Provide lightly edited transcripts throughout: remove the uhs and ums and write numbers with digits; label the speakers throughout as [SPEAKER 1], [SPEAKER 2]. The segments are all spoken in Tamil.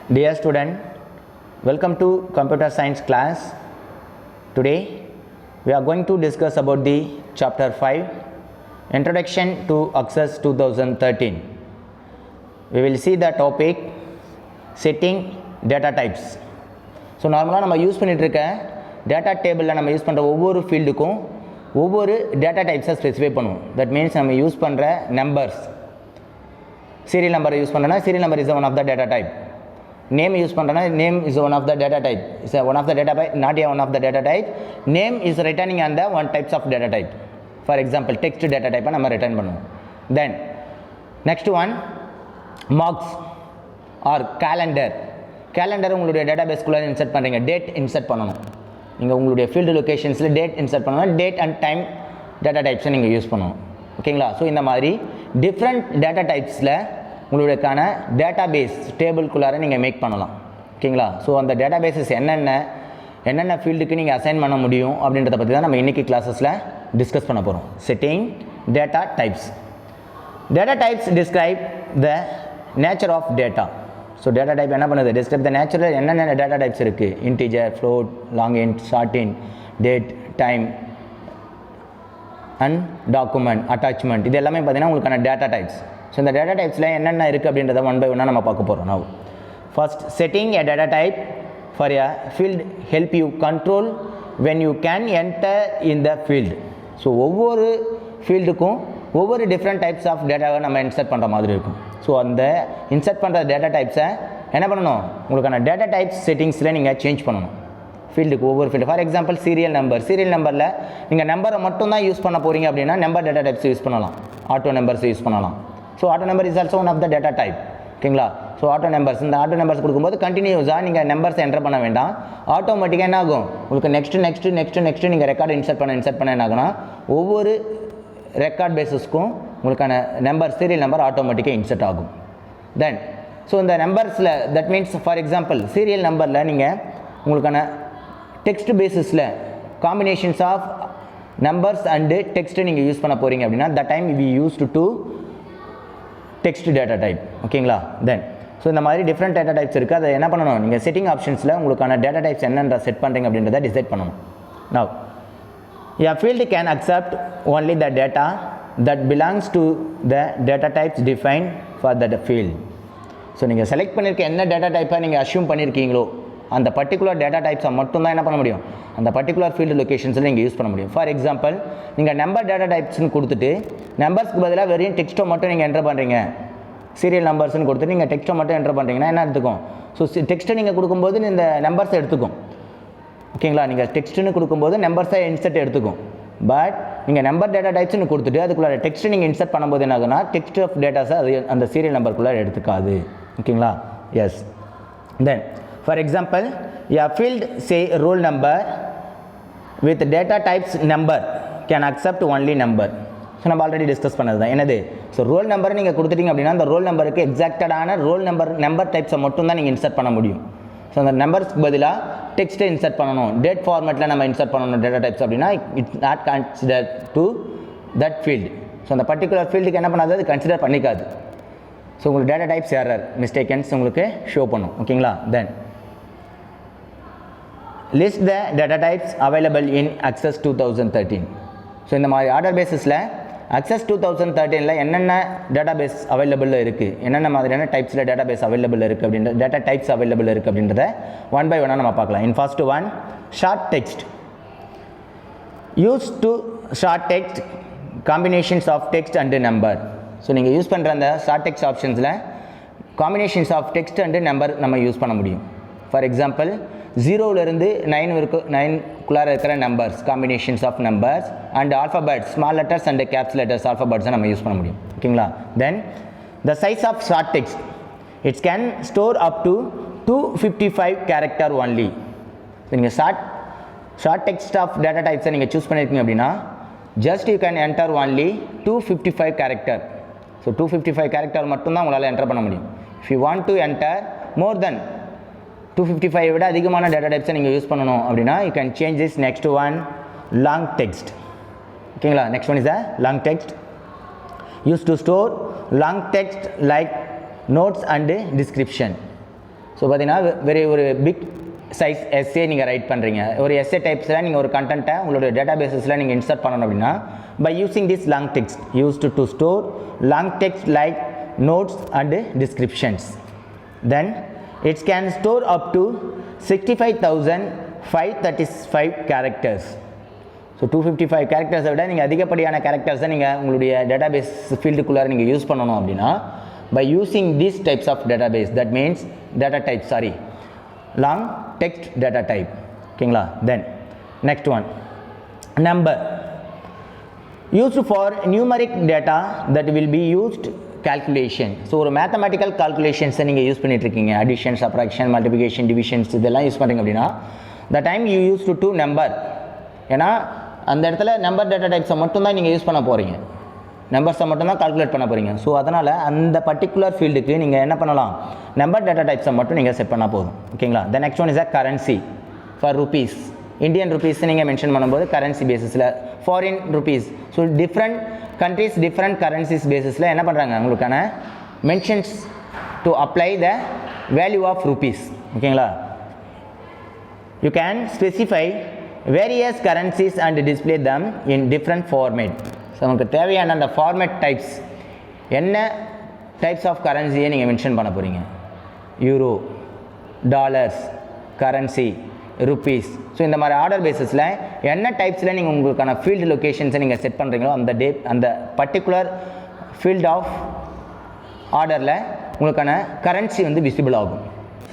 [SPEAKER 1] Dear student, welcome to computer science class. Today we are going to discuss about the chapter 5, Introduction to Access 2013. We will see the topic setting data types. So நார்மலாக நம்ம யூஸ் பண்ணிகிட்ருக்க டேட்டா டேபிளில் நம்ம யூஸ் பண்ணுற ஒவ்வொரு ஃபீல்டுக்கும் ஒவ்வொரு டேட்டா டைப்ஸை ஸ்பெசிஃபை பண்ணுவோம். தட் மீன்ஸ் நம்ம யூஸ் பண்ணுற நம்பர்ஸ், சீரியல் நம்பரை யூஸ் பண்ணுறோன்னா serial number is one of the data type. Name use பண்ணுறோன்னா name is one of the data type. Is one of the data type, not a one of the data type. Name is returning on the one types of data type. For example text data டைப்பை நம்ம ரிட்டர்ன் பண்ணுவோம். Then next one marks are calendar. Calendar உங்களுடைய டேட்டா பேஸ்க்குள்ளே இன்சர்ட் பண்ணுறீங்க, டேட் இன்சர்ட் பண்ணணும். நீங்கள் உங்களுடைய ஃபீல்டு லொக்கேஷன்ஸில் டேட் இன்சர்ட் பண்ணணும், டேட் அண்ட் டைம் டேட்டா டைப்ஸை நீங்கள் யூஸ் பண்ணணும். ஓகேங்களா? ஸோ இந்த மாதிரி டிஃப்ரெண்ட் டேட்டா டைப்ஸில் உங்களுடையக்கான டேட்டா பேஸ் டேபிள்குள்ளார நீங்கள் மேக் பண்ணலாம். ஓகேங்களா? ஸோ அந்த டேட்டா பேஸஸ் என்னென்ன ஃபீல்டுக்கு நீங்கள் அசைன் பண்ண முடியும் அப்படின்றத பற்றி தான் நம்ம இன்றைக்கி கிளாஸஸில் டிஸ்கஸ் பண்ண போகிறோம். Setting data types. Data types describe the nature of data. So data type என்ன பண்ணுது? Describe the natural. என்னென்ன டேட்டா டைப்ஸ் இருக்குது? Integer, float, long int, short int, date, time and document, attachment, இது எல்லாமே பார்த்தீங்கன்னா உங்களுக்கான டேட்டா டைப்ஸ். ஸோ இந்த டேட்டா டைப்ஸில் என்னென்ன இருக்குது அப்படின்றத ஒன் பை ஒன்னாக நம்ம பார்க்க போகிறோம். Now first, setting a data type for a field help you control when you can enter in the field. So ஒவ்வொரு ஃபீல்டுக்கும் ஒவ்வொரு டிஃப்ரெண்ட் டைப்ஸ் ஆஃப் டேட்டாவை நம்ம இன்சர்ட் பண்ணுற மாதிரி இருக்கும். ஸோ அந்த இன்சர்ட் பண்ணுற டேட்டா டைப்ஸை என்ன பண்ணணும்? உங்களுக்கான டேட்டா டைப்ஸ் செட்டிங்ஸில் நீங்கள் சேஞ்ச் பண்ணணும். ஃபீல்டுக்கு ஒவ்வொரு ஃபீல்டு. ஃபார் எக்ஸாம்பிள் சீரியல் நம்பரில் நீங்கள் நம்பரை மட்டும் தான் யூஸ் பண்ண போகிறீங்க அப்படின்னா நம்பர் டேட்டா டைப்ஸ் யூஸ் பண்ணலாம், ஆட்டோ நம்பர்ஸ் யூஸ் பண்ணலாம். So auto number is also one of the data type. ஓகேங்களா? ஸோ ஆட்டோ நம்பர்ஸ், இந்த ஆட்டோ நம்பர்ஸ் கொடுக்கும்போது கண்டினியூஸாக நீங்கள் நம்பர்ஸை என்டர் பண்ண வேண்டாம். ஆட்டோமேட்டிக்காக என்ன ஆகும்? உங்களுக்கு நெக்ஸ்ட்டு நீங்கள் ரெக்கார்டு இன்சர்ட் பண்ண என்ன ஆகுனா ஒவ்வொரு ரெக்கார்ட் பேஸஸ்க்கும் உங்களுக்கான நம்பர், சீரியல் நம்பர் ஆட்டோமேட்டிக்காக இன்சர்ட் ஆகும். தென் ஸோ இந்த நம்பர்ஸில் that means for example serial நம்பரில் நீங்கள் உங்களுக்கான டெக்ஸ்ட் பேஸஸில் combinations of numbers and text நீங்கள் யூஸ் பண்ண போகிறீங்க அப்படின்னா the time we used to text data type. ஓகேங்களா? தென் ஸோ இந்த மாதிரி டிஃப்ரெண்ட் டேட்டா டைப்ஸ் இருக்குது. அதை என்ன பண்ணணும்? நீங்கள் செட்டிங் ஆப்ஷன்ஸில் உங்களுக்கான டேட்டா டைப்ஸ் என்னென்ற செட் பண்ணுறீங்க அப்படின்றத டிசைட் பண்ணணும். Now a field can accept only the data that belongs to the data types defined for that field. So நீங்கள் செலக்ட் பண்ணியிருக்க என்ன டேட்டா டைப்பை நீங்கள் அஷ்யூம் பண்ணியிருக்கீங்களோ அந்த பர்டிகுலர் டேட்டா டைப்ஸை மட்டும்தான் என்ன பண்ண முடியும்? அந்த பர்டிகுலர் ஃபீல்டு லொக்கேஷன்ஸில் நீங்கள் யூஸ் பண்ண முடியும். ஃபார் எக்ஸாம்பிள் நீங்கள் நம்பர் டேட்டா டைப்ஸ்னு கொடுத்துட்டு நம்பர்ஸ்க்கு பதிலாக வெறும் டெக்ஸ்ட்டை மட்டும் நீங்கள் என்டர் பண்ணுறீங்க, சீரியல் நம்பர்ஸ்னு கொடுத்துட்டு நீங்கள் டெக்ஸ்ட்டை மட்டும் என்டர் பண்ணுறீங்கன்னா என்ன எடுத்துக்கும்? ஸோ டெக்ஸ்ட்டை நீங்கள் கொடுக்கும்போது இந்த நம்பர்ஸை எடுத்துக்கும். ஓகேங்களா? நீங்கள் டெக்ஸ்ட்டுன்னு கொடுக்கும்போது நம்பர்ஸை இன்சர்ட் எடுத்துக்கும். பட் நீங்கள் நம்பர் டேட்டா டைப்ஸ்னு கொடுத்துட்டு அதுக்குள்ளே டெக்ஸ்ட்டு நீங்கள் இன்சர்ட் பண்ணும்போது என்ன ஆகுனா டெக்ஸ்ட் ஆஃப் டேட்டாஸை அது அந்த சீரியல் நம்பருக்குள்ளே எடுத்துக்காது. ஓகேங்களா? Yes. Then for example a field say roll number with data types number can accept only number. So நம்ம ஆல்ரெடி டிஸ்கஸ் பண்ணது தான். என்னது? ஸோ ரோல் நம்பர் நீங்கள் கொடுத்துட்டீங்க அப்படின்னா அந்த ரோல் நம்பருக்கு எக்ஸாக்டடான நம்பர் டைப்ஸை மட்டும் தான் நீங்கள் இன்சர்ட் பண்ண முடியும். ஸோ அந்த நம்பர்ஸ்க்கு பதிலாக டெக்ஸ்ட்டை இன்சர்ட் பண்ணணும், டேட் ஃபார்மேட்டில் நம்ம இன்சர்ட் பண்ணணும் டேட்டா டைப்ஸ் அப்படின்னா it's not consider to that field. So அந்த பர்டிகுலர் ஃபீல்டுக்கு என்ன பண்ணாது? அது கன்சிடர் பண்ணிக்காது. ஸோ உங்களுக்கு டேட்டா டைப்ஸ் எரர், மிஸ்டேக்கன்ஸ் உங்களுக்கு ஷோ பண்ணும். ஓகேங்களா? Then list the data types available in Access 2013. So இந்த மாதிரி ஆர்டர் பேஸஸில் அக்சஸ் 2013 என்னென்ன டேட்டா பேஸ் அவைலபிளில் இருக்குது, என்னென்ன மாதிரியான டைப்ஸில் டேட்டா பேஸ் அவைலபிள் இருக்குது அப்படின்ற டேட்டா டைப்ஸ் அவைலபிள் இருக்குது அப்படின்றத ஒன் பை ஒன்னாக நம்ம பார்க்கலாம். In first one, short text. Use to short text combinations of text and number. So நீங்கள் யூஸ் பண்ணுற அந்த ஷார்ட் டெக்ஸ்ட் ஆப்ஷன்ஸில் combinations of text and number நம்ம யூஸ் பண்ண முடியும். ஃபார் எக்ஸாம்பிள் 0லேருந்து 9க்குள்ளார இருக்கிற numbers, combinations of numbers and alphabets, small letters and caps letters ஆல்ஃபபெட்ஸை நம்ம யூஸ் பண்ண முடியும். ஓகேங்களா? Then the size of short text, it's can store up to 255 character only. நீங்கள் ஷார்ட் டெக்ஸ்ட் ஆஃப் டேட்டா டைப்ஸை நீங்கள் சூஸ் பண்ணியிருக்கீங்க அப்படின்னா just you can enter only 255 character. So 255 character மட்டும்தான் உங்களால் என்டர் பண்ண முடியும். If you want to enter more then 255 விட அதிகமான டேட்டா டைப்ஸை நீங்கள் யூஸ் பண்ணணும் அப்படின்னா you can change this. Next one, long text. ஓகேங்களா? Next one is a long text. Use to store long text like notes and description. So பார்த்தீங்கன்னா வெரி ஒரு பிக் சைஸ் எஸ்ஏ நீங்கள் ரைட் பண்ணுறீங்க. ஒரு எஸ்ஏ டைப்ஸில் நீங்கள் ஒரு கண்டென்ட்டை உங்களோட டேட்டா பேஸஸில் நீங்கள் இன்சர்ட் பண்ணணும் அப்படின்னா by using this long text used to store long text like notes and descriptions. Then it can store up to 65,535 characters. So 255 கேரக்டர்ஸை விட நீங்கள் அதிகப்படியான கேரக்டர்ஸை நீங்கள் உங்களுடைய டேட்டாபேஸ் ஃபீல்டுக்குள்ளார நீங்கள் யூஸ் பண்ணணும் அப்படின்னா by using these types of database, that means data type, sorry, long text data type. ஓகேங்களா? Then next one, number used for numeric data that will be used calculation. So ஒரு மேத்தமெட்டிக்கல் கால்குலேஷன்ஸை நீங்கள் யூஸ் பண்ணிகிட்ருக்கீங்க. அடிஷன், சப்ராக்ஷன், மல்டிபிகேஷன், டிவிஷன்ஸ் இதெல்லாம் யூஸ் பண்ணுறீங்க அப்படின்னா the time you used to number, ஏன்னா அந்த இடத்துல நம்பர் டேட்டா டைப்ஸை மட்டும்தான் நீங்கள் யூஸ் பண்ண போகிறீங்க, நம்பர்ஸை மட்டும்தான் கால்குலேட் பண்ண போகிறீங்க. ஸோ அதனால் அந்த பர்டிகுலர் ஃபீல்டுக்கு நீங்கள் என்ன பண்ணலாம், நம்பர் டேட்டா டைப்ஸை மட்டும் நீங்கள் செட் பண்ணால் போதும். ஓகேங்களா? The next one is a currency for rupees. Indian rupees நீங்கள் மென்ஷன் பண்ணும்போது கரன்சி பேசிஸில், foreign rupees. So different countries different currencies பேசிஸில் என்ன பண்ணுறாங்க, உங்களுக்கான mentions to apply the value of rupees. ஓகேங்களா? You can specify various currencies and display them in different format. So நமக்கு தேவையான அந்த ஃபார்மேட் டைப்ஸ், என்ன டைப்ஸ் ஆஃப் கரன்சியை நீங்கள் மென்ஷன் பண்ண போகிறீங்க, euro, dollars, currency, rupees. So இந்த மாதிரி ஆர்டர் பேஸஸில் என்ன டைப்ஸில் நீங்கள் உங்களுக்கான ஃபீல்டு லொக்கேஷன்ஸை நீங்கள் செட் பண்ணுறீங்களோ அந்த பர்டிகுலர் ஃபீல்ட் ஆஃப் ஆர்டரில் உங்களுக்கான கரன்சி வந்து விசிபிள் ஆகும்.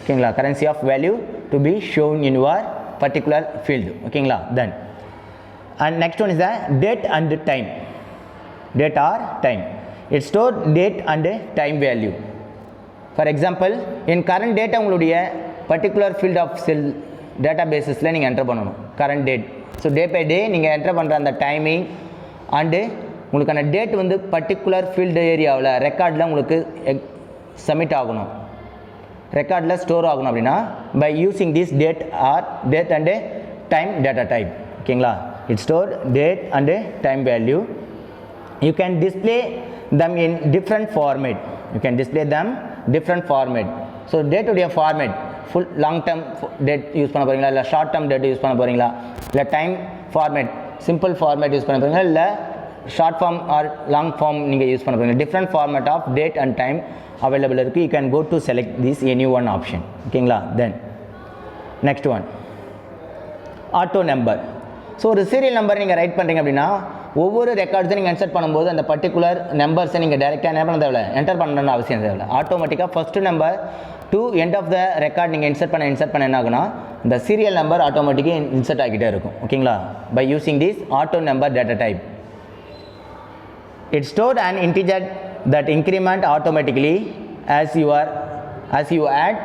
[SPEAKER 1] ஓகேங்களா? Currency of value to be shown in your particular field. ஓகேங்களா? Then and next one is the date and time. Date or time. It store date and time value. For example, in current date உங்களுடைய particular field of cell databases நீங்கள் என்டர் பண்ணணும் current date. So day by day நீங்கள் என்டர் பண்ணுற அந்த டைமிங் அண்டு உங்களுக்கான டேட் வந்து பர்டிகுலர் ஃபீல்டு ஏரியாவில் ரெக்கார்டில் உங்களுக்கு சப்மிட் ஆகணும், ரெக்கார்டில் ஸ்டோர் ஆகணும் அப்படின்னா by using this date or date and time data type. ஓகேங்களா? It store date and time value. You can display them in different format. You can display them different format. So date உடைய format full long term date use பண்ண போகிறீங்களா, இல்லை ஷார்ட் டேர்ம் டேட் யூஸ் பண்ண போகிறீங்களா, இல்லை time format simple format use பண்ண போகிறீங்களா, இல்லை short form or long form நீங்கள் யூஸ் பண்ண போகிறீங்க. Different format of date and time available இருக்குது. You can go to select this any one option. ஓகேங்களா? Then next one, auto number. So ஒரு சீரியல் நம்பர் நீங்கள் ரைட் பண்ணுறீங்க அப்படின்னா ஒவ்வொரு ரெக்கார்ட்ஸை நீங்கள் இன்சர்ட் பண்ணும்போது அந்த பர்டிகுலர் நம்பர்ஸை நீங்கள் டேரெக்டாக என்ன பண்ண தேவையில்ல, என்டர் பண்ணணும்னு அவசியம் தேவையில்லை. ஆட்டோமேட்டிக்காக first number to end of the record நீங்கள் இன்சர்ட் பண்ண என்ன ஆகுனா இந்த சீரியல் நம்பர் ஆட்டோமேட்டிக்காக இன்சர்ட் ஆகிட்டே இருக்கும். ஓகேங்களா? By using this auto number data type. It stored and integer that increment automatically as you add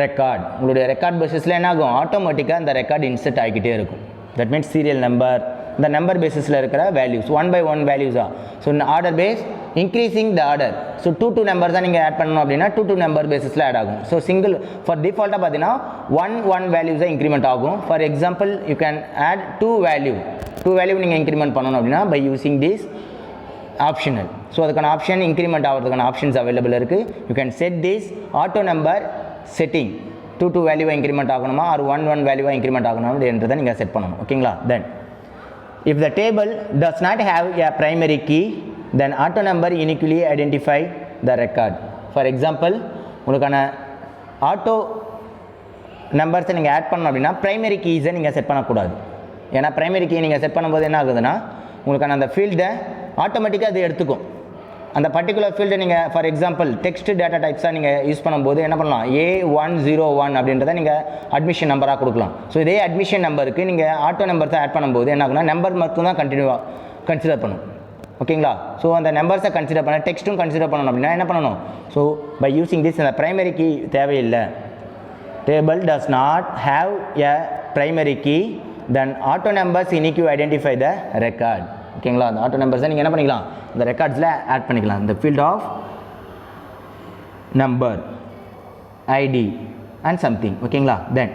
[SPEAKER 1] record. உங்களுடைய ரெக்கார்ட் பேசிஸில் என்ன ஆகும், ஆட்டோமேட்டிக்காக அந்த ரெக்கார்ட் இன்சர்ட் ஆகிக்கிட்டே இருக்கும். தட் மீன்ஸ் சீரியல் நம்பர் இந்த நம்பர் பேஸிஸில் இருக்கிற வேல்யூஸ் ஒன் பை ஒன் வேல்யூஸாக. So order base increasing the order. So two number தான் நீங்கள் ஆட் பண்ணணும் அப்படின்னா டூ நம்பர் பேஸிஸில் ஆட் ஆகும். ஸோ சிங்கிள் ஃபார் டிஃபால்ட்டாக பார்த்தீங்கன்னா ஒன் வேல்யூஸாக இன்க்ரிமெண்ட் ஆகும். For example you can add two value நீங்கள் இன்க்ரிமெண்ட் பண்ணணும் அப்படின்னா by using this optional. So அதுக்கான ஆப்ஷன் இன்க்ரிமெண்ட் ஆகிறதுக்கான ஆப்ஷன்ஸ் அவைலபிள் இருக்குது. You can set this auto number setting. Two வேல்யூவாக இன்க்ரிமெண்ட் ஆகணுமா ஆர் ஒன் வேல்யூவாக இன்க்ரிமெண்ட் ஆகணும் அப்படின்றத நீங்கள் செட் பண்ணணும். ஓகேங்களா? Then if the table does not have a primary key, then auto number uniquely identify the record. For example, உங்களுக்கான ஆட்டோ நம்பர்ஸை நீங்கள் ஆட் பண்ணணும் அப்படின்னா ப்ரைமரி கீஸை நீங்கள் செட் பண்ணக்கூடாது. ஏன்னா ப்ரைமரி கீ நீங்கள் செட் பண்ணும்போது என்ன ஆகுதுன்னா உங்களுக்கான அந்த ஃபீல்டை ஆட்டோமேட்டிக்காக அது எடுத்துக்கும். அந்த பர்டிகுலர் ஃபீல்டை நீங்கள் ஃபார் எக்ஸாம்பிள் டெக்ஸ்ட் டேட்டா டைப்ஸாக நீங்கள் யூஸ் பண்ணும்போது என்ன பண்ணலாம், A101 அப்படின்றத நீங்கள் அட்மிஷன் நம்பராக கொடுக்கலாம். ஸோ இதே அட்மிஷன் நம்பருக்கு நீங்கள் ஆட்டோ நம்பர்ஸை ஆட் பண்ணும்போது என்ன ஆகுனா நம்பர் மட்டும் தான் கன்சிடர் பண்ணும். ஓகேங்களா? ஸோ அந்த நம்பர்ஸை கன்சிடர் பண்ண டெக்ஸ்ட்டும் கன்சிடர் பண்ணணும் அப்படின்னா என்ன பண்ணணும், ஸோ பை யூஸிங் திஸ் அந்த ப்ரைமரி கீ தேவையில்லை. Table does not have a primary key, then auto numbers unique identify the record. ஓகேங்களா? அந்த ஆட்டோ நம்பர்ஸை நீங்கள் என்ன பண்ணிக்கலாம், இந்த ரெக்கார்ட்ஸில் ஆட் பண்ணிக்கலாம். இந்த field of number, ID and something. ஓகேங்களா? Then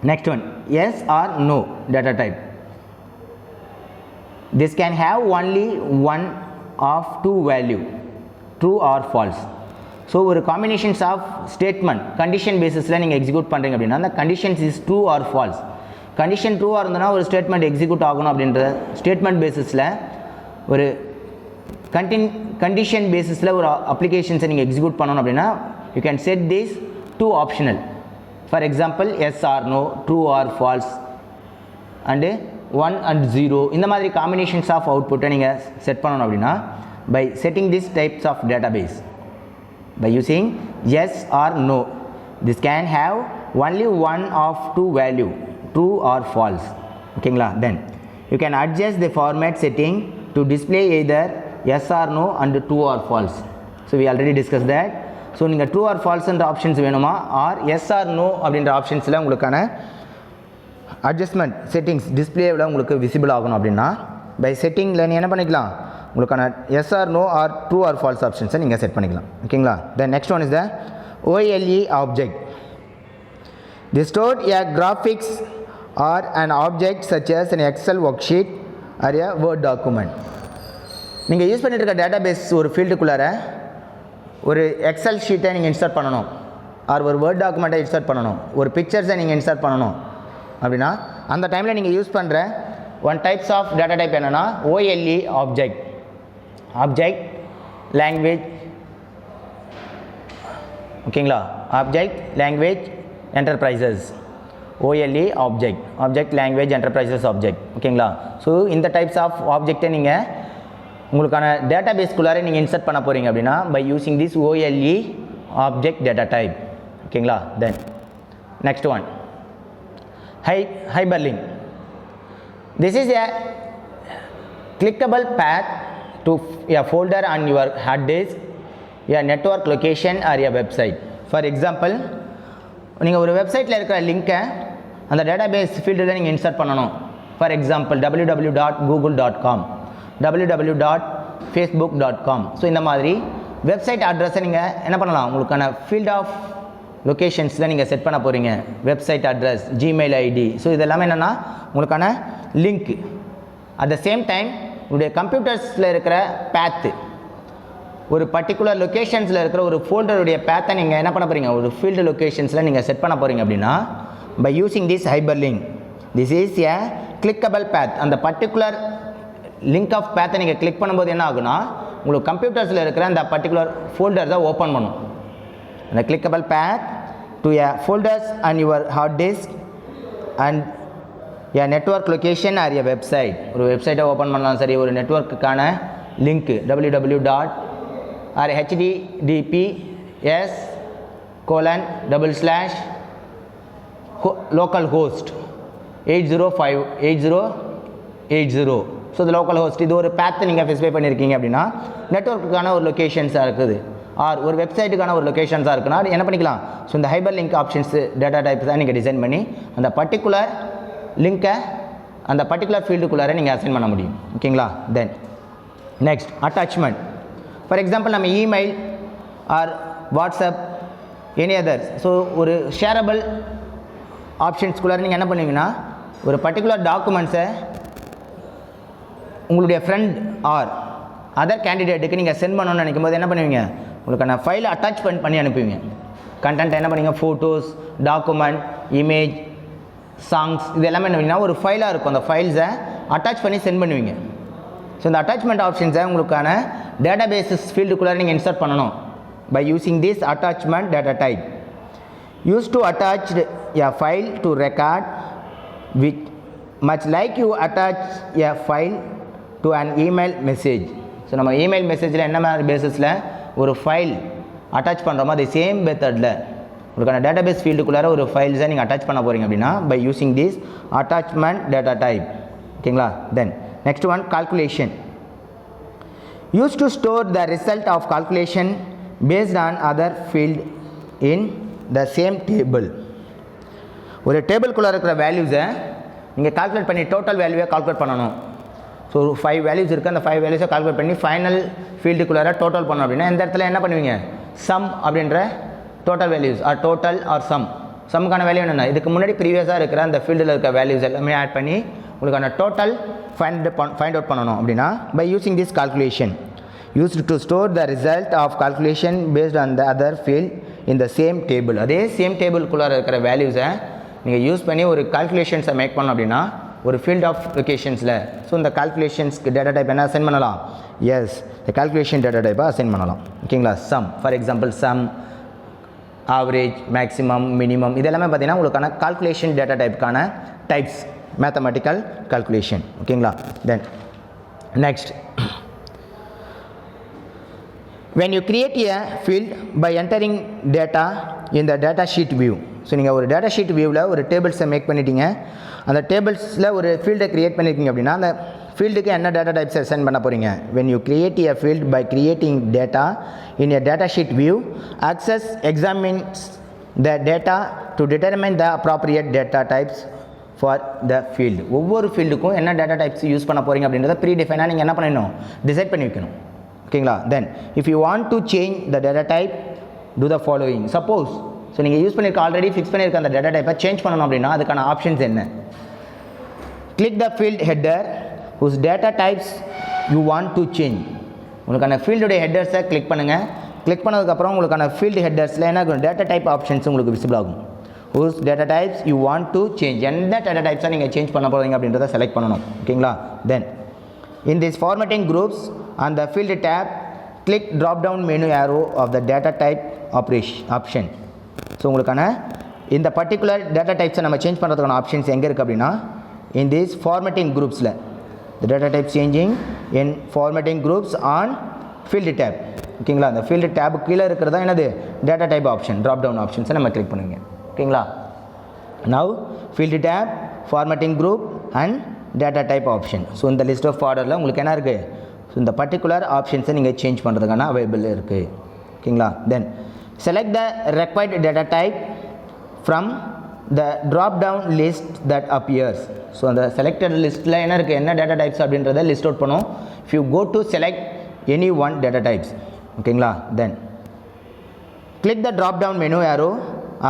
[SPEAKER 1] next one, yes or no data type. This can have only one of two value, true or false. So ஒரு காம்பினேஷன்ஸ் ஆஃப் ஸ்டேட்மெண்ட் கண்டிஷன் பேசிஸில் நீங்கள் எக்ஸிக்யூட் பண்ணுறீங்க அப்படின்னா அந்த conditions is true or false. Condition ட்ரூவாக இருந்ததுன்னா ஒரு ஸ்டேட்மெண்ட் எக்ஸிக்யூட் ஆகணும் அப்படின்ற ஸ்டேட்மெண்ட் பேசிஸில் ஒரு கண்டிஷன் பேசிஸில் ஒரு அப்ளிகேஷன்ஸை நீங்கள் எக்ஸிக்யூட் பண்ணணும் அப்படின்னா you can set this to optional. For example yes or no, true or false and 1 and 0 இந்த மாதிரி காம்பினேஷன்ஸ் ஆஃப் அவுட்புட்டை நீங்கள் செட் பண்ணணும் அப்படின்னா by setting this types of database by using yes or no. This can have only one of two value, true or false. ஓகேங்களா? Then you can adjust the format setting to display either yes or no and true or false. So we already discussed that. So நீங்கள் ட்ரூ ஆர் ஃபால்ஸ்ன்ற ஆப்ஷன்ஸ் வேணுமா ஆர் எஸ் ஆர் நோ அப்படின்ற ஆப்ஷன்ஸில் உங்களுக்கான அட்ஜஸ்ட்மெண்ட் செட்டிங்ஸ் டிஸ்பிளேவில் உங்களுக்கு விசிபிள் ஆகணும் அப்படின்னா பை செட்டிங்கில் நீங்கள் என்ன பண்ணிக்கலாம், உங்களுக்கான yes or no or true or false ஆப்ஷன்ஸை நீங்கள் செட் பண்ணிக்கலாம். ஓகேங்களா? Then next one is the OLE object. The store a graphics or an object such as an Excel worksheet or a Word document. நீங்கள் யூஸ் பண்ணிட்டு இருக்க டேட்டாபேஸ் ஒரு ஃபீல்டுக்குள்ளார ஒரு எக்ஸல் ஷீட்டை நீங்கள் இன்சர்ட் பண்ணணும் ஆர் ஒரு வேர்ட் டாக்குமெண்ட்டை இன்சர்ட் பண்ணணும், ஒரு பிக்சர்ஸை நீங்கள் இன்சர்ட் பண்ணணும் அப்படின்னா அந்த டைமில் நீங்கள் யூஸ் பண்ணுற one types of data type என்னென்னா OLE ஆப்ஜெக்ட். ஆப்ஜெக்ட் லாங்குவேஜ், ஓகேங்களா? Object language enterprises, OLE object, object language enterprises object. ஓகேங்களா? ஸோ இந்த டைப்ஸ் ஆஃப் ஆப்ஜெக்டை நீங்கள் உங்களுக்கான டேட்டா பேஸ்குள்ளார நீங்கள் இன்சர்ட் பண்ண போகிறீங்க அப்படின்னா by using this OLE object data type. ஓகேங்களா? Then next one hyperlink. This is a clickable path to a folder on your hard disk, a network location or a website. For example, நீங்கள் ஒரு வெப்சைட்டில் இருக்கிற லிங்க்கை அந்த டேட்டாபேஸ் ஃபீல்டில் நீங்கள் இன்சர்ட் பண்ணணும். For example www.google.com, www.facebook.com. So இந்த மாதிரி வெப்சைட் அட்ரஸை நீங்கள் என்ன பண்ணலாம், உங்களுக்கான ஃபீல்ட் ஆஃப் லொக்கேஷன்ஸில் நீங்கள் செட் பண்ண போகிறீங்க. Website address, Gmail ID, so இதெல்லாமே என்னென்னா உங்களுக்கான link. At the same time உங்களுடைய கம்ப்யூட்டர்ஸில் இருக்கிற பேத்து, ஒரு பர்டிகுலர் லொக்கேஷன்ஸில் இருக்கிற ஒரு ஃபோல்டருடைய பேத்தை நீங்கள் என்ன பண்ண போகிறீங்க, ஒரு ஃபீல்டு லொக்கேஷன்ஸில் நீங்கள் செட் பண்ண போகிறீங்க அப்படின்னா by using this hyperlink. This is a clickable path. அந்த பர்டிகுலர் லிங்க் ஆஃப் பேத்தை நீங்கள் கிளிக் பண்ணும்போது என்ன ஆகுனா உங்களுக்கு கம்ப்யூட்டர்ஸில் இருக்கிற அந்த பர்டிகுலர் ஃபோல்டர் தான் ஓப்பன் பண்ணும். அந்த clickable path to a folders and your hard disk and a network location or a website. ஒரு வெப்சைட்டை ஓப்பன் பண்ணலாம் சரி, ஒரு நெட்ஒர்க்குக்கான லிங்க்கு https://localhost 8058080. ஸோ இந்த லோக்கல் ஹோஸ்ட் இது ஒரு பேத்தை நீங்கள் ஸ்பெசிஃபை பண்ணியிருக்கீங்க அப்படின்னா நெட்ஒர்க்குக்கான ஒரு லொக்கேஷன்ஸாக இருக்குது ஆர் ஒரு வெப்சைட்டுக்கான ஒரு லொக்கேஷன்ஸாக இருக்குன்னா என்ன பண்ணிக்கலாம். ஸோ இந்த hyper link options data types தான் நீங்கள் டிசைன் பண்ணி அந்த பர்டிகுலர் லிங்க்கை அந்த பர்டிகுலர் ஃபீல்டுக்குள்ளார நீங்கள் அசைன் பண்ண முடியும். ஓகேங்களா? Then next attachment. For example நம்ம email or WhatsApp any others, so ஒரு ஷேரபிள் ஆப்ஷன்ஸ்குள்ளார நீங்கள் என்ன பண்ணுவீங்கன்னா ஒரு பர்டிகுலர் டாக்குமெண்ட்ஸை உங்களுடைய ஃப்ரெண்ட் ஆர் அதர் கேண்டிடேட்டுக்கு நீங்கள் சென்ட் பண்ணணும்னு நினைக்கும் போது என்ன பண்ணுவீங்க, உங்களுக்கான ஃபைலை அட்டாச்மெண்ட் பண்ணி அனுப்புவீங்க. கண்டென்ட் என்ன பண்ணுவீங்க, ஃபோட்டோஸ், டாக்குமெண்ட், இமேஜ், சாங்ஸ், இது எல்லாமே என்ன பண்ணுவீங்கன்னா ஒரு ஃபைலாக இருக்கும். அந்த ஃபைல்ஸை அட்டாச் பண்ணி சென்ட் பண்ணுவீங்க. ஸோ இந்த அட்டாச்மெண்ட் ஆப்ஷன்ஸை உங்களுக்கான டேட்டா பேஸஸ் ஃபீல்டுக்குள்ளே நீங்கள் இன்சர்ட் பண்ணணும் by using this attachment data type. Use to attach a file to record which much like you attach a file to an email message. So நம்ம இமெயில் மெசேஜில் என்ன மாதிரி பேஸஸில் ஒரு ஃபைல் அட்டாச் பண்ணுறோமோ அதே சேம் மெத்தடில் உங்களுக்கான டேட்டாபேஸ் ஃபீல்டுக்குள்ளார ஒரு ஃபைல்ஸை நீங்கள் அட்டாச் பண்ண போகிறீங்க அப்படின்னா by using this attachment data type. ஓகேங்களா? Then next one calculation. Use to store the result of calculation based on other field in the same table. ஒரு டேபிள்குள்ளே இருக்கிற வேல்யூஸை நீங்கள் கால்குலேட் பண்ணி டோட்டல் வேல்யூவை கால்குலேட் பண்ணணும். ஸோ ஒரு 5 வேல்யூஸ் இருக்குது, அந்த 5 வேல்யூஸை கால்குலேட் பண்ணி ஃபைனல் ஃபீல்டுக்குள்ளார டோட்டல் பண்ணோம் அப்படின்னா இந்த இடத்துல என்ன பண்ணுவீங்க, சம் அப்படின்ற total values or total or சம்முக்கான வேல்யூ என்னென்ன, இதுக்கு முன்னாடி ப்ரீவியஸாக இருக்கிற அந்த ஃபீல்டில் இருக்க வேல்யூஸ் எல்லாமே ஆட் பண்ணி உங்களுக்கான டோட்டல் ஃபைண்ட் அவுட் பண்ணணும் அப்படின்னா by using this calculation. used to store the result of calculation based on the other field in the same table. அதே சேம் டேபிள்குள்ளே இருக்கிற வேல்யூஸை நீங்கள் யூஸ் பண்ணி ஒரு கால்குலேஷன்ஸை மேக் பண்ணோம் அப்படின்னா ஒரு ஃபீல்ட் ஆஃப் லொக்கேஷன்ஸில் ஸோ இந்த கால்குலேஷன்ஸ்க்கு டேட்டா டைப் என்ன அசைன் பண்ணலாம்? எஸ், இந்த கால்குலேஷன் டேட்டா டைப்பை அசைன் பண்ணலாம். ஓகேங்களா? Sum, for example sum, average, maximum, minimum, இதெல்லாமே பார்த்தீங்கன்னா உங்களுக்கான கால்குலேஷன் டேட்டா டைப்புக்கான டைப்ஸ், மேத்தமெட்டிக்கல் கால்குலேஷன். ஓகேங்களா? Then next, when you create a field by entering data in the data sheet view. So நீங்கள் ஒரு டேட்டா ஷீட் வியூவில் ஒரு டேபிள்ஸை மேக் பண்ணிட்டீங்க, அந்த டேபிள்ஸில் ஒரு ஃபீல்டை க்ரியேட் பண்ணியிருக்கீங்க அப்படின்னா அந்த ஃபீல்டுக்கு என்ன டேட்டா டைப்ஸ் அசைன் பண்ண போகிறீங்க? when you create a field by creating data in a data sheet view, access examines the data to determine the appropriate data types for the field. ஒவ்வொரு ஃபீல்டுக்கும் என்ன டேட்டா டைப்ஸ் யூஸ் பண்ண போகிறீங்க அப்படின்றத ப்ரீ டிஃபைனாக நீங்கள் என்ன பண்ணணும்? டிசைட் பண்ணி வைக்கணும். ஓகேங்களா? Then if you want to change the data type, do the following. Suppose so நீங்கள் யூஸ் பண்ணியிருக்க ஆல்ரெடி ஃபிக்ஸ் பண்ணியிருக்க அந்த டேட்டா டைப்பை சேஞ்ச் பண்ணணும் அப்படின்னா அதுக்கான ஆப்ஷன்ஸ் என்ன? Click the field header whose data types you want to change. உங்களுக்கான ஃபீல்டுடைய ஹெட்டர்ஸை கிளிக் பண்ணுங்கள். கிளிக் பண்ணதுக்கப்புறம் உங்களுக்கான ஃபீல்டு ஹெட்டர்ஸில் என்ன ஆகும்? டேட்டா டைப் ஆப்ஷன்ஸ் உங்களுக்கு விசிபிள் ஆகும். Whose data types you want to change, எந்த டேட்டா டைப்ஸை நீங்கள் சேஞ்ச் பண்ண போகிறீங்க அப்படின்றத செலக்ட் பண்ணணும். ஓகேங்களா? Then in this formatting groups on the field tab, click drop down menu arrow of the data type option. So உங்களுக்கான இந்த பர்டிகுலர் டேட்டா டைப்ஸை நம்ம சேஞ்ச் பண்ணுறதுக்கான ஆப்ஷன்ஸ் எங்கே இருக்குது அப்படின்னா in this formatting groupஸில் the data type changing in formatting groups on field tab. ஓகேங்களா? அந்த field tab கீழே இருக்கிறதா என்னது? Data type option, drop down ஆப்ஷன்ஸை நம்ம கிளிக் பண்ணுங்க. ஓகேங்களா? now field tab, formatting group and data type option. So இந்த லிஸ்ட் ஆஃப் ஆர்டரில் உங்களுக்கு என்ன இருக்குது? ஸோ இந்த பர்டிகுலர் ஆப்ஷன்ஸை நீங்கள் சேஞ்ச் பண்ணுறதுக்கான அவைலபிள் இருக்குது. ஓகேங்களா? Then select the required data type from the drop down list that appears. So அந்த செலக்டட் லிஸ்ட்டில் என்ன இருக்குது? என்ன டேட்டா டைப்ஸ் அப்படின்றத லிஸ்ட் அவுட் பண்ணும். If you go to select any one data types. ஓகேங்களா? Then click the drop down menu arrow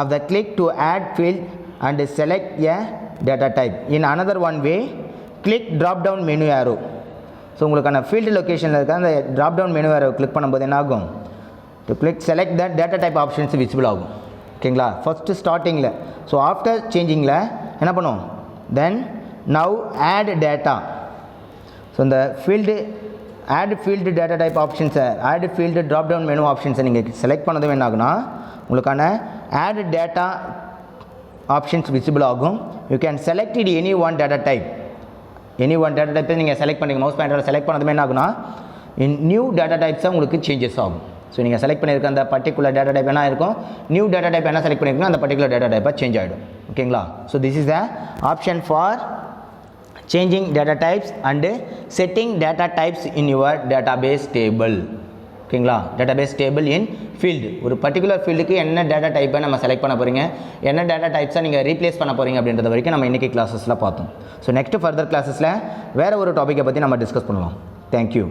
[SPEAKER 1] of the click to add field and select a data type. In another one way, click drop down menu arrow. So உங்களுக்கான ஃபீல்டு லொக்கேஷனில் இருக்க அந்த drop down menu arrow click பண்ணும்போது என்ன ஆகும்? To click select the data type options visible ஆகும். ஓகேங்களா? ஃபஸ்ட்டு ஸ்டார்டிங்கில். ஸோ ஆஃப்டர் சேஞ்சிங்கில் என்ன பண்ணும்? Then now add data. So இந்த field add field data type ஆப்ஷன்ஸை, add field drop down menu ஆப்ஷன்ஸை நீங்கள் செலக்ட் பண்ணதும் என்ன ஆகுனா உங்களுக்கான ஆட் டேட்டா ஆப்ஷன்ஸ் விசிபிள் ஆகும். You can select it any one data type. Any one data டைப்பை நீங்கள் செலக்ட் பண்ணிங்க. மவுஸ் பாயிண்டரில் செலக்ட் பண்ணதுமே என்ன ஆகுனா நியூ டேட்டா டைப்ஸாக உங்களுக்கு சேஞ்சஸ் ஆகும். ஸோ நீங்கள் செலக்ட் பண்ணியிருக்க அந்த பர்டிகுலர் டேட்டா டைப் என்ன இருக்கும்? நியூ டேட்டா டைப் என்ன செலக்ட் பண்ணியிருக்கோம் அந்த பர்டிகுலர் டேட்டா டைப்பாக சேஞ்ச் ஆகிடும். ஓகேங்களா? So this is the option for changing data types and setting data types in your database table. ஓகேங்களா? Database table in field. ஒரு பர்டிகுலர் ஃபீல்டுக்கு என்ன டேட்டா டைப்பை நம்ம செலக்ட் பண்ண போகிறீங்க, என்ன டேட்டா டைப்ஸை நீங்கள் ரீப்ளேஸ் பண்ண போகிறீங்க அப்படின்றது வரைக்கும் நம்ம இன்றைக்கி கிளாஸஸில் பார்த்தோம். ஸோ நெக்ஸ்ட் ஃபர்தர் கிளாஸஸில் வேறு ஒரு டாப்பிக்கை பற்றி நம்ம டிஸ்கஸ் பண்ணலாம். தேங்க்யூ.